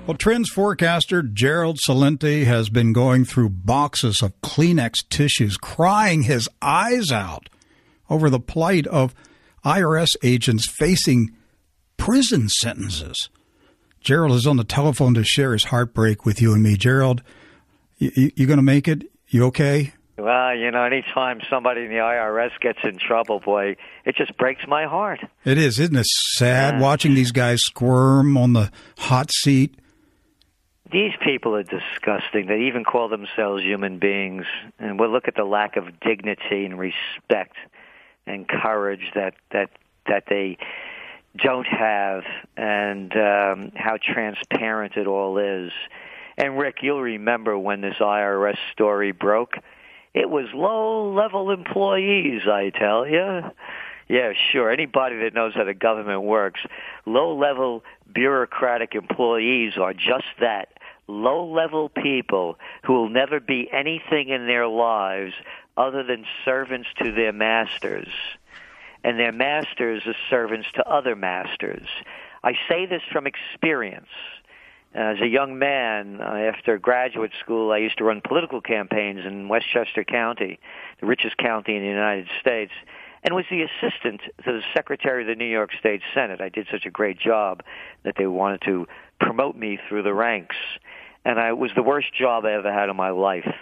Well, Trends forecaster Gerald Celente has been going through boxes of Kleenex tissues, crying his eyes out over the plight of IRS agents facing prison sentences. Gerald is on the telephone to share his heartbreak with you and me. Gerald, you going to make it? You okay? Well, anytime somebody in the IRS gets in trouble, boy, it just breaks my heart. It is, isn't it sad watching these guys squirm on the hot seat? These people are disgusting. They even call themselves human beings. And we'll look at the lack of dignity and respect and courage that they don't have, and how transparent it all is. And, Rick, you'll remember when this IRS story broke. It was low-level employees, I tell you. Yeah, sure. Anybody that knows how the government works, low-level bureaucratic employees are just that, low-level people who will never be anything in their lives other than servants to their masters. And their masters are servants to other masters. I say this from experience. As a young man, after graduate school, I used to run political campaigns in Westchester County, the richest county in the United States, and was the assistant to the Secretary of the New York State Senate. I did such a great job that they wanted to promote me through the ranks. And it was the worst job I ever had in my life.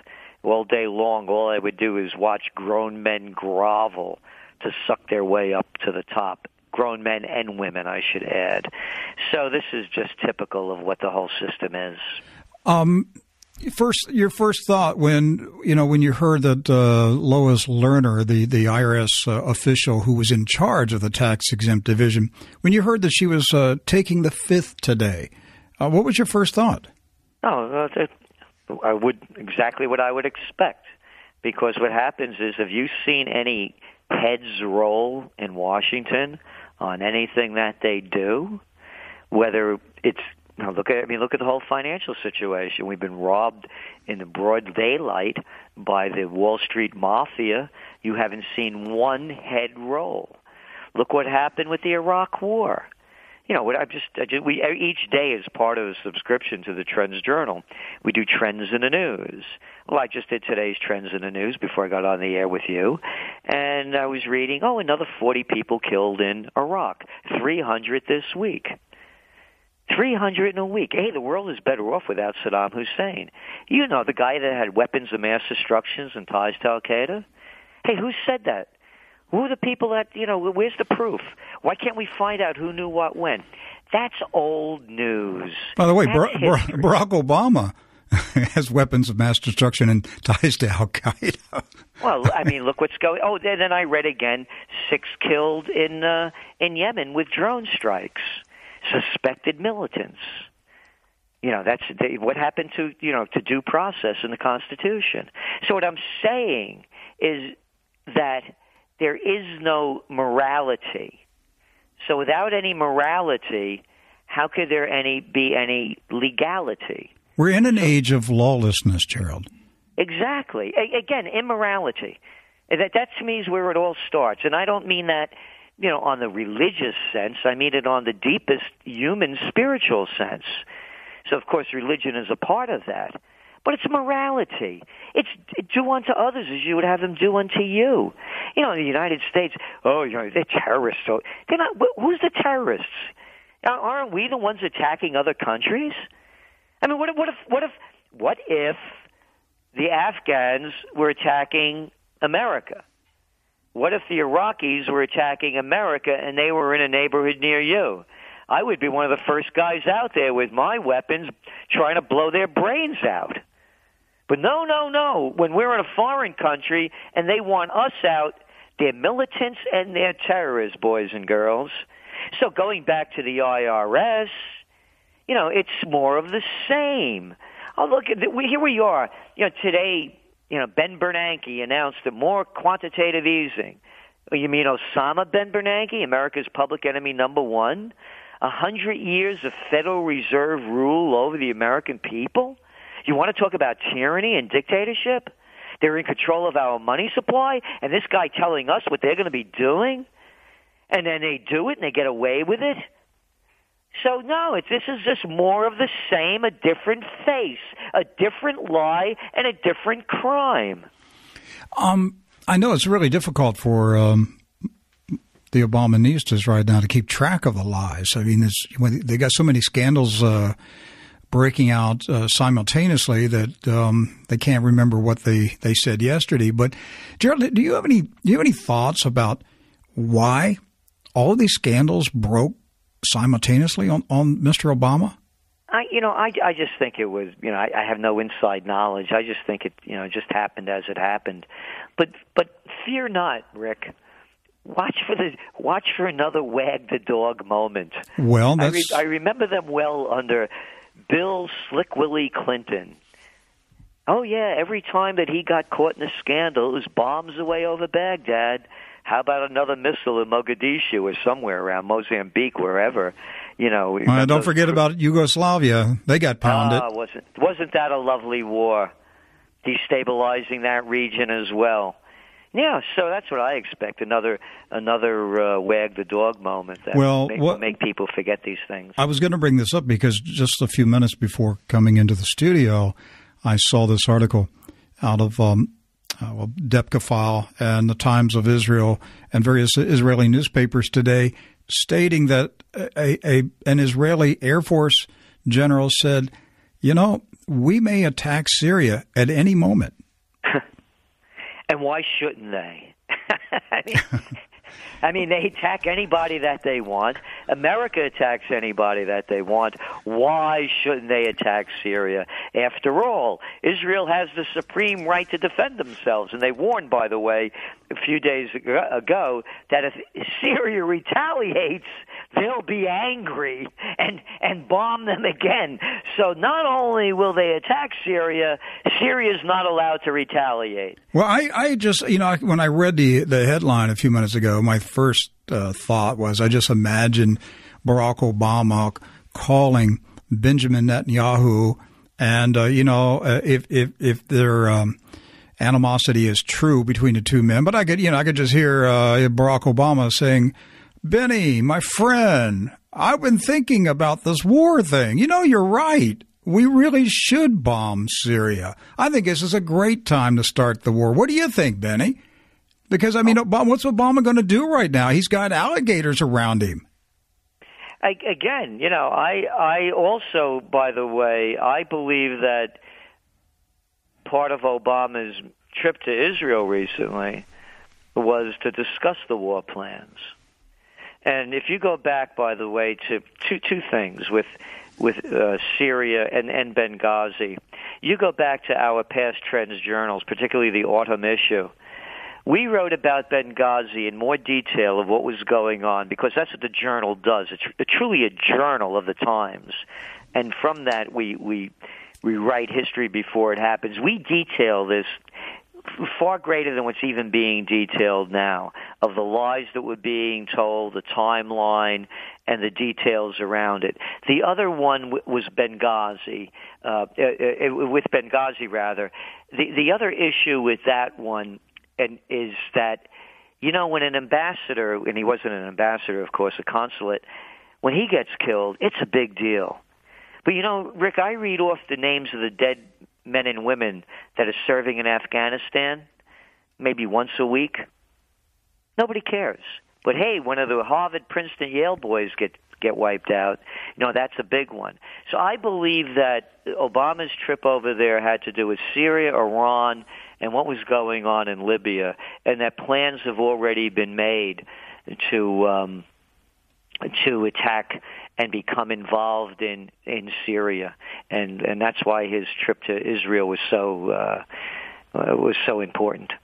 All day long, all I would do is watch grown men grovel to suck their way up to the top. Grown men and women, I should add. So this is just typical of what the whole system is. Your first thought when you heard that Lois Lerner, the IRS official who was in charge of the tax-exempt division, when you heard that she was taking the fifth today, what was your first thought? I would exactly what I would expect, because what happens is, have you seen any heads roll in Washington on anything that they do? Whether it's look at the whole financial situation. We've been robbed in the broad daylight by the Wall Street mafia. You haven't seen one head roll. Look what happened with the Iraq War. Each day is part of a subscription to the TrendsJournal. We do Trends in the News. Well, I just did today's Trends in the News before I got on the air with you. And I was reading, another 40 people killed in Iraq. 300 this week. 300 in a week. Hey, the world is better off without Saddam Hussein. The guy that had weapons of mass destruction and ties to Al-Qaeda? Hey, who said that? Who are the people that, where's the proof? Why can't we find out who knew what when? That's old news. By the way, Barack Obama has weapons of mass destruction and ties to Al-Qaeda. Well, look what's going on. Oh, then I read again, 6 killed in Yemen with drone strikes. Suspected militants. That's what happened to due process in the Constitution. So what I'm saying is that there is no morality. So without any morality, how could there be any legality? We're in an age of lawlessness, Gerald. Exactly. Again, immorality. That to me is where it all starts. And I don't mean that, on the religious sense. I mean it on the deepest human spiritual sense. So, of course, religion is a part of that. But it's morality. It's do unto others as you would have them do unto you. In the United States, they're terrorists. So they're not. Who's the terrorists? Aren't we the ones attacking other countries? What if the Afghans were attacking America? What if the Iraqis were attacking America and they were in a neighborhood near you? I would be one of the first guys out there with my weapons trying to blow their brains out. But no. When we're in a foreign country and they want us out, they're militants and they're terrorists, boys and girls. So going back to the IRS, it's more of the same. Oh, look, here we are. Today, Ben Bernanke announced that more quantitative easing. You mean Osama Ben Bernanke, America's public enemy number one? 100 years of Federal Reserve rule over the American people? You want to talk about tyranny and dictatorship? They're in control of our money supply, and this guy telling us what they're going to be doing? And then they do it and they get away with it? So, no, this is just more of the same, a different face, a different lie, and a different crime. I know it's really difficult for the Obaministas right now to keep track of the lies. I mean, they got so many scandals breaking out simultaneously that they can't remember what they said yesterday. But, Gerald, do you have any thoughts about why all of these scandals broke simultaneously on Mr. Obama? I just think it was, I have no inside knowledge. I just think it, just happened as it happened. But fear not, Rick. Watch for another wag the dog moment. Well, I remember them well under Bill Slick Willie Clinton. Oh yeah, every time that he got caught in a scandal, it was bombs away over Baghdad. How about another missile in Mogadishu or somewhere around Mozambique, wherever? Don't forget about Yugoslavia. They got pounded. Wasn't that a lovely war? Destabilizing that region as well. Yeah, so that's what I expect. Another wag the dog moment that will make people forget these things. I was going to bring this up because just a few minutes before coming into the studio, I saw this article out of Depka File and the Times of Israel and various Israeli newspapers today, stating that an Israeli Air Force general said, we may attack Syria at any moment. And why shouldn't they? I mean, they attack anybody that they want. America attacks anybody that they want. Why shouldn't they attack Syria? After all, Israel has the supreme right to defend themselves. And they warned, by the way, a few days ago, that if Syria retaliates, they'll be angry and bomb them again. So not only will they attack Syria, Syria's not allowed to retaliate. Well, I just, when I read the headline a few minutes ago, my first thought was I just imagine Barack Obama calling Benjamin Netanyahu, and if their animosity is true between the two men, but I could just hear Barack Obama saying, "Benny, my friend, I've been thinking about this war thing. You're right. We really should bomb Syria. I think this is a great time to start the war. What do you think, Benny?" Because, what's Obama going to do right now? He's got alligators around him. Again, I also, by the way, I believe that part of Obama's trip to Israel recently was to discuss the war plans. And if you go back, by the way, to two things with Syria and Benghazi, you go back to our past Trends journals, particularly the autumn issue. We wrote about Benghazi in more detail of what was going on because that's what the journal does. It's truly a journal of the times. And from that, we write history before it happens. We detail this far greater than what's even being detailed now, of the lies that were being told, the timeline, and the details around it. The other one was Benghazi, with Benghazi, rather. The other issue with that one is that, when an ambassador, and he wasn't an ambassador, of course, a consulate, when he gets killed, it's a big deal. But, Rick, I read off the names of the dead men and women that are serving in Afghanistan maybe once a week. Nobody cares. But, hey, one of the Harvard, Princeton, Yale boys get wiped out. That's a big one. So I believe that Obama's trip over there had to do with Syria, Iran, and what was going on in Libya, and that plans have already been made to attack and become involved in Syria, and that's why his trip to Israel was so important.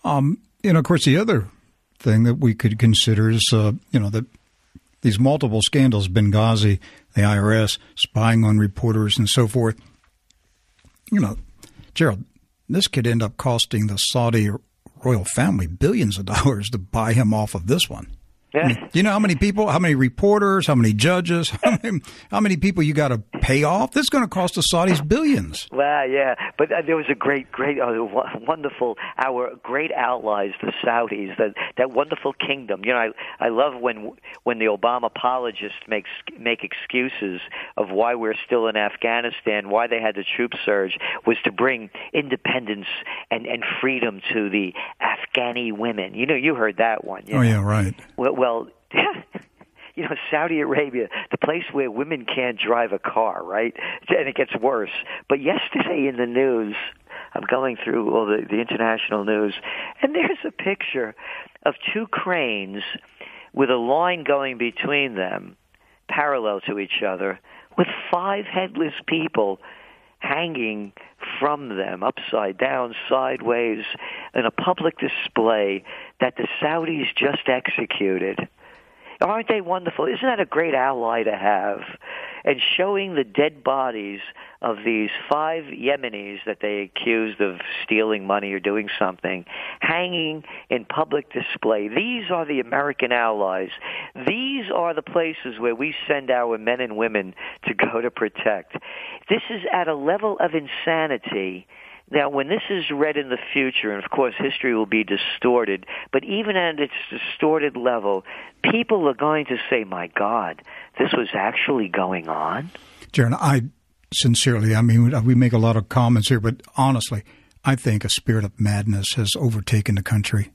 Of course, the other thing that we could consider is that these multiple scandals, Benghazi, the IRS, spying on reporters, and so forth. Gerald, this could end up costing the Saudi royal family billions of dollars to buy him off of this one. Yeah. You know how many people, how many reporters, how many judges, how many people you got to pay off? This is going to cost the Saudis billions. Well, yeah, but there was a great, wonderful, our great allies, the Saudis, that wonderful kingdom. You know, I love when the Obama apologists make excuses of why we're still in Afghanistan, why they had the troop surge, was to bring independence and freedom to the Afghani women. You know, you heard that one. You know? Yeah, right. Well, you know, Saudi Arabia, the place where women can't drive a car, right? And it gets worse. But yesterday in the news, I'm going through all the international news, and there's a picture of two cranes with a line going between them, parallel to each other, with 5 headless people hanging from them, upside down, sideways, in a public display that the Saudis just executed. Aren't they wonderful? Isn't that a great ally to have? And showing the dead bodies of these 5 Yemenis that they accused of stealing money or doing something, hanging in public display. These are the American allies. These are the places where we send our men and women to go to protect. This is at a level of insanity. Now, when this is read in the future, and of course history will be distorted, but even at its distorted level, people are going to say, my God, this was actually going on? Jaron, I sincerely, I mean, we make a lot of comments here, but honestly, I think a spirit of madness has overtaken the country.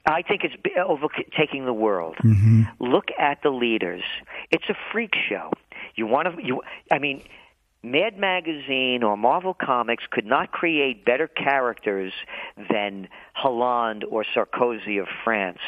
I think it's overtaking the world. Mm-hmm. Look at the leaders. It's a freak show. Mad Magazine or Marvel Comics could not create better characters than Hollande or Sarkozy of France.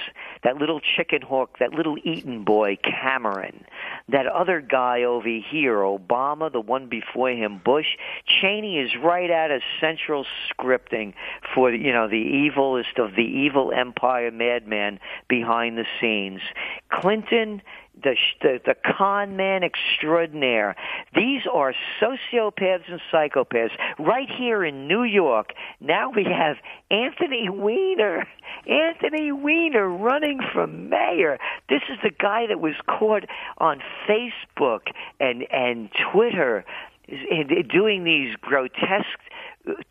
That little chicken hawk, that little Eton boy, Cameron. That other guy over here, Obama, the one before him, Bush. Cheney is right out of central scripting for, you know, the evilest of the evil empire madman behind the scenes. Clinton, the con man extraordinaire. These are sociopaths and psychopaths. Right here in New York, now we have Anthony Weiner running for mayor. This is the guy that was caught on Facebook and Twitter doing these grotesque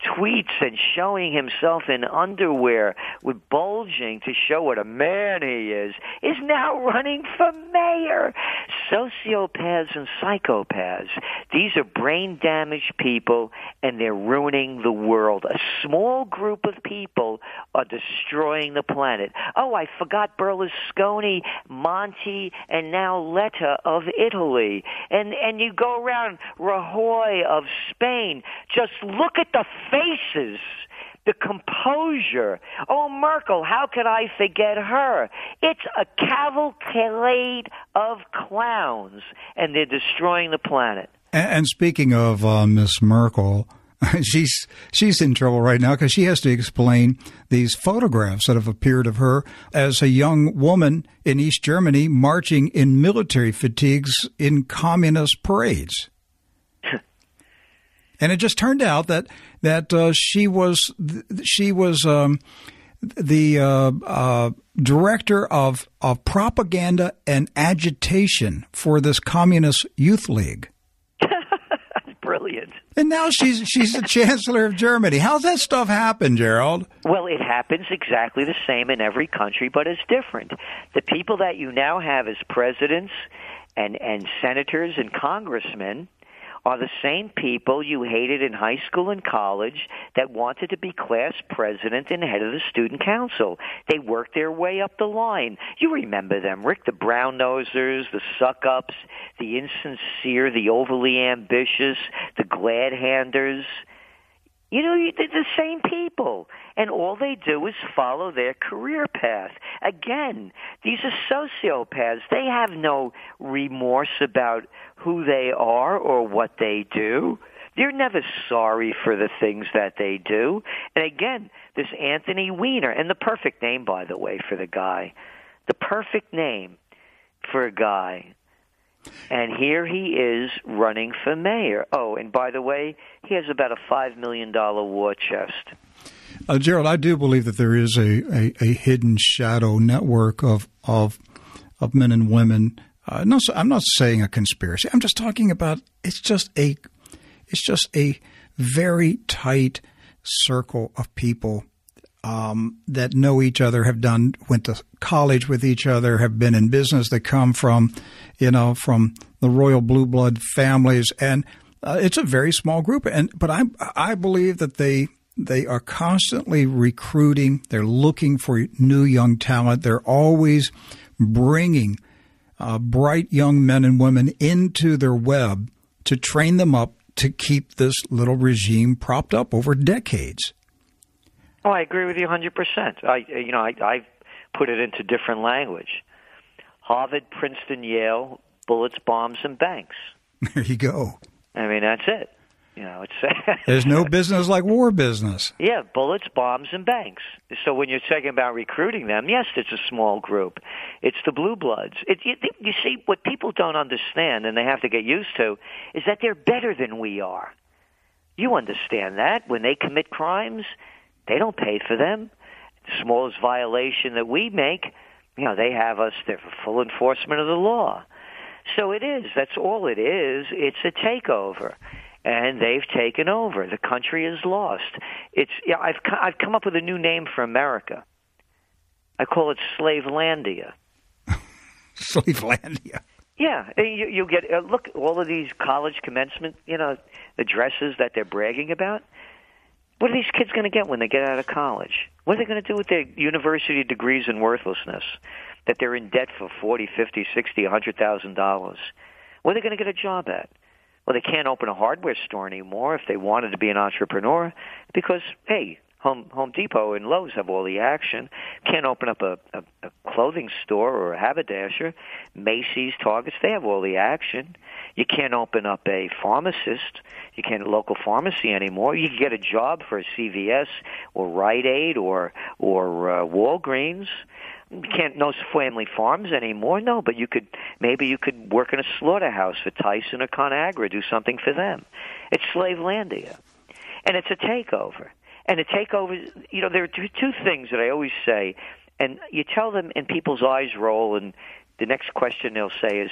tweets and showing himself in underwear with bulging to show what a man he is now running for mayor. Sociopaths and psychopaths. These are brain-damaged people, and they're ruining the world. A small group of people are destroying the planet. Oh, I forgot Berlusconi, Monti, and now Letta of Italy. And you go around Rajoy of Spain. Just look at the faces, the composure. Oh, Merkel, how could I forget her? It's a cavalcade of clowns, and they're destroying the planet. And speaking of Miss Merkel, she's in trouble right now because she has to explain these photographs that have appeared of her as a young woman in East Germany marching in military fatigues in communist parades. And it just turned out that she was the director of propaganda and agitation for this communist youth league. Brilliant. And now she's the chancellor of Germany. How's that stuff happen, Gerald? Well, it happens exactly the same in every country, but it's different. The people that you now have as presidents and senators and congressmen are the same people you hated in high school and college that wanted to be class president and head of the student council. They worked their way up the line. You remember them, Rick, the brown-nosers, the suck-ups, the insincere, the overly ambitious, the glad-handers. You know, they're the same people, and all they do is follow their career path. Again, these are sociopaths. They have no remorse about who they are or what they do. They're never sorry for the things that they do. And again, this Anthony Weiner, and the perfect name, by the way, for the guy, the perfect name for a guy. And here he is running for mayor. Oh, and by the way, he has about a $5 million war chest. Gerald, I do believe that there is a hidden shadow network of of men and women. No, I'm not saying a conspiracy. I'm just talking about it's just a very tight circle of people that know each other, went to college with each other, have been in business, that come from the royal blue blood families, and it's a very small group. But I believe that they are constantly recruiting. They're looking for new young talent. They're always bringing bright young men and women into their web to train them up to keep this little regime propped up over decades. Oh, I agree with you 100%. I put it into different language. Harvard, Princeton, Yale, bullets, bombs, and banks. There you go. I mean, that's it. It's there's no business like war business. Yeah, bullets, bombs, and banks. So when you're talking about recruiting them, yes, it's a small group. It's the blue bloods. You see, what people don't understand, and they have to get used to, is that they're better than we are. You understand that. When they commit crimes, they don't pay for them. The smallest violation that we make, they have us there for full enforcement of the law. So it is. That's all it is. It's a takeover. And they've taken over. The country is lost. I've come up with a new name for America. I call it Slavelandia. Slavelandia. Yeah, you get look all of these college commencement, addresses that they're bragging about. What are these kids going to get when they get out of college? What are they going to do with their university degrees and worthlessness? That they're in debt for $40, $50, $60, $100,000. What are they going to get a job at? Well, they can't open a hardware store anymore if they wanted to be an entrepreneur because, hey, Home Depot and Lowe's have all the action. Can't open up a clothing store or a haberdasher. Macy's, Targets, they have all the action. You can't open up a pharmacist. You can't a local pharmacy anymore. You can get a job for a CVS or Rite Aid or Walgreens. You can't no family farms anymore. No, but maybe you could work in a slaughterhouse for Tyson or ConAgra, do something for them. It's Slavelandia, and it's a takeover. And a takeover, there are two things that I always say, and you tell them, and people's eyes roll, and the next question they'll say is,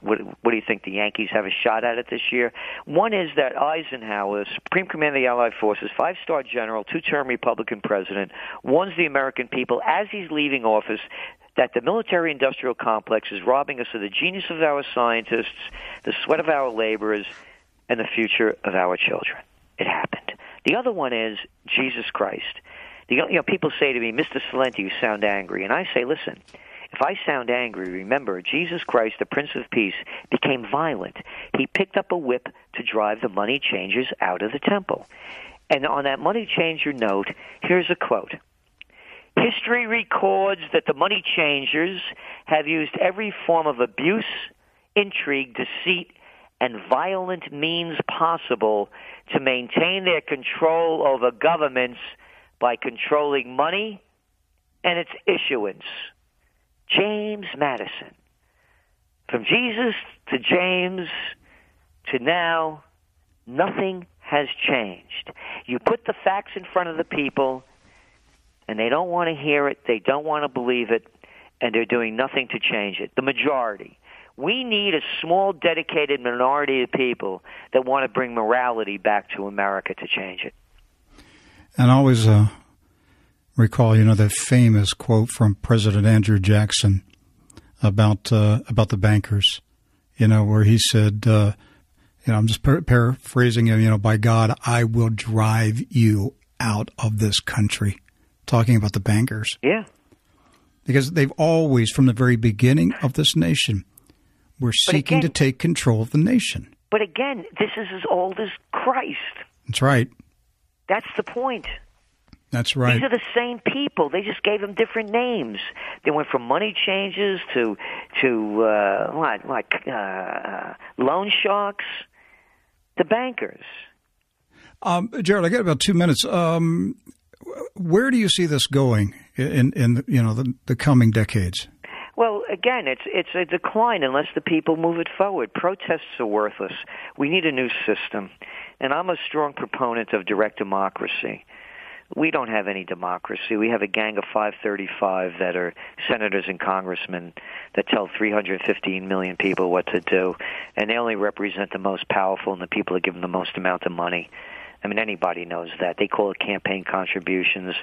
what do you think the Yankees have a shot at it this year? One is that Eisenhower, Supreme Commander of the Allied Forces, 5-star general, 2-term Republican president, warns the American people as he's leaving office that the military-industrial complex is robbing us of the genius of our scientists, the sweat of our laborers, and the future of our children. It happened. The other one is Jesus Christ. People say to me, Mr. Celente, you sound angry. And I say, listen, if I sound angry, remember, Jesus Christ, the Prince of Peace, became violent. He picked up a whip to drive the money changers out of the temple. And on that money changer note, here's a quote. History records that the money changers have used every form of abuse, intrigue, deceit, and violent means possible to maintain their control over governments by controlling money and its issuance. James Madison. From Jesus to James to now, nothing has changed. You put the facts in front of the people, and they don't want to hear it, they don't want to believe it, and they're doing nothing to change it. The majority. We need a small, dedicated minority of people that want to bring morality back to America to change it. And I always recall, that famous quote from President Andrew Jackson about the bankers, where he said, I'm just paraphrasing him, by God, I will drive you out of this country, talking about the bankers. Yeah. Because they've always, from the very beginning of this nation, we're seeking to take control of the nation. But again, this is as old as Christ. That's right. That's the point. That's right. These are the same people. They just gave them different names. They went from money changers to loan sharks, the bankers. Gerald, I got about 2 minutes. Where do you see this going in the coming decades? Well, again, it's a decline unless the people move it forward. Protests are worthless. We need a new system. And I'm a strong proponent of direct democracy. we don't have any democracy. We have a gang of 535 that are senators and congressmen that tell 315 million people what to do, and they only represent the most powerful and the people that give them the most amount of money. I mean, anybody knows that. They call it campaign contributions.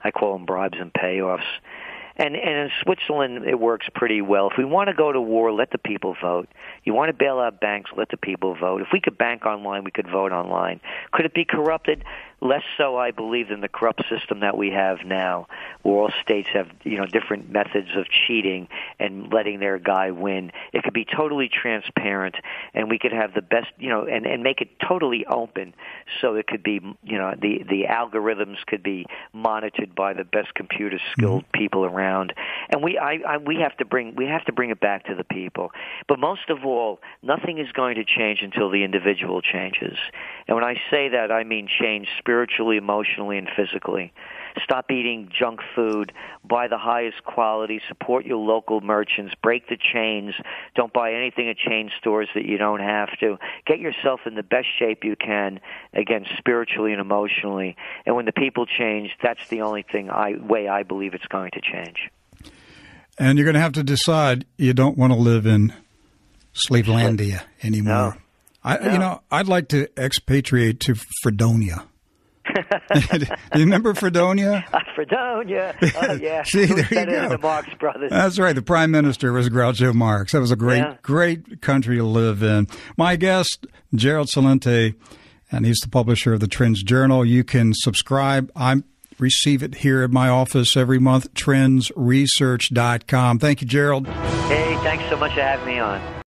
I call them bribes and payoffs. And in Switzerland, it works pretty well. If we want to go to war, let the people vote. You want to bail out banks, let the people vote. If we could bank online, we could vote online. Could it be corrupted? Less so, I believe, than the corrupt system that we have now, where all states have, different methods of cheating and letting their guy win. It could be totally transparent, and we could have the best, and make it totally open, so it could be, the algorithms could be monitored by the best computer skilled people around, and we have to bring it back to the people. But most of all, nothing is going to change until the individual changes. And when I say that, I mean change spiritually, emotionally, and physically. Stop eating junk food. Buy the highest quality. Support your local merchants. Break the chains. Don't buy anything at chain stores that you don't have to. Get yourself in the best shape you can, again, spiritually and emotionally. And when the people change, that's the only way I believe it's going to change. And you're going to have to decide you don't want to live in Slavelandia anymore. No. I'd like to expatriate to Fredonia. Do you remember Fredonia? Fredonia. Oh, yeah. See, Who there said you it? go. The Marx Brothers. That's right. The Prime Minister was Groucho Marx. That was a great country to live in. My guest, Gerald Celente, and he's the publisher of the TrendsJournal. You can subscribe. I receive it here at my office every month, TrendsResearch.com. Thank you, Gerald. Hey, thanks so much for having me on.